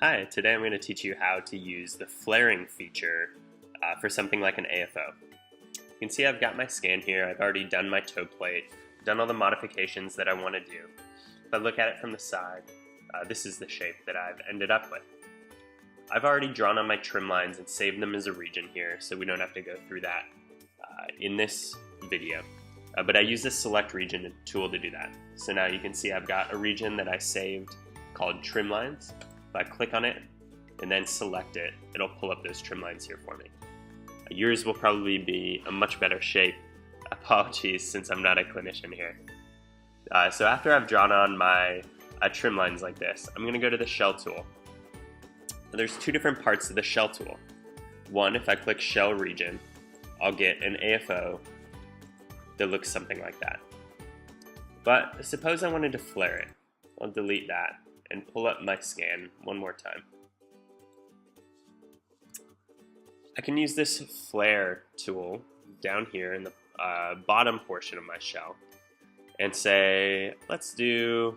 Hi, today I'm going to teach you how to use the flaring feature for something like an AFO. You can see I've got my scan here. I've already done my toe plate, done all the modifications that I want to do. If I look at it from the side, this is the shape that I've ended up with. I've already drawn on my trim lines and saved them as a region here, so we don't have to go through that in this video. But I use this select region tool to do that. So now you can see I've got a region that I saved called trim lines. If I click on it and then select it, it'll pull up those trim lines here for me. Yours will probably be a much better shape. Apologies, since I'm not a clinician here. So after I've drawn on my trim lines like this, I'm going to go to the shell tool. Now, there's two different parts to the shell tool. One, if I click shell region, I'll get an AFO that looks something like that. But suppose I wanted to flare it. I'll delete that and pull up my scan one more time. I can use this flare tool down here in the bottom portion of my shell and say, let's do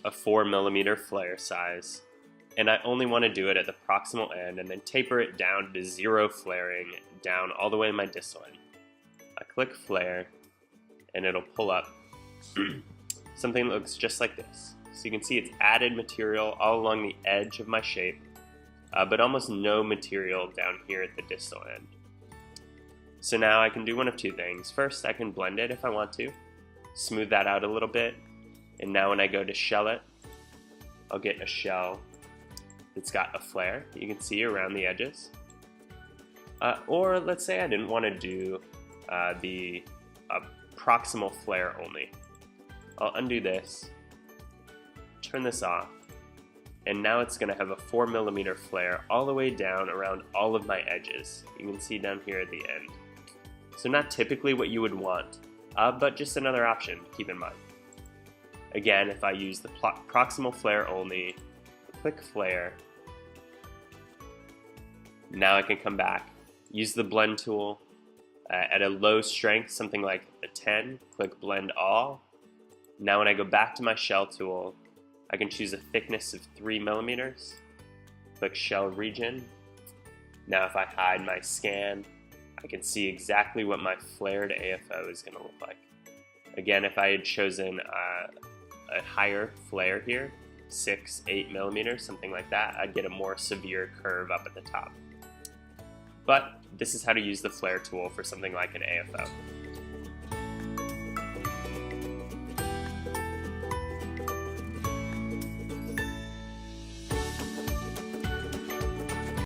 a 4mm flare size, and I only want to do it at the proximal end and then taper it down to 0 flaring down all the way to my distal end. I click flare and it'll pull up something that looks just like this. So you can see it's added material all along the edge of my shape, but almost no material down here at the distal end. So now I can do one of two things. First, I can blend it if I want to, smooth that out a little bit, and now when I go to shell it, I'll get a shell that's got a flare you can see around the edges. Or let's say I didn't want to do the proximal flare only. I'll undo this, turn this off, and now it's going to have a 4mm flare all the way down around all of my edges. You can see down here at the end. So not typically what you would want, but just another option to keep in mind. Again, if I use the proximal flare only, click flare, now I can come back, use the blend tool at a low strength, something like a 10, click blend all. Now when I go back to my shell tool, I can choose a thickness of 3mm, click shell region. Now if I hide my scan, I can see exactly what my flared AFO is going to look like. Again, if I had chosen a higher flare here, 6, 8mm, something like that, I'd get a more severe curve up at the top. But this is how to use the flare tool for something like an AFO.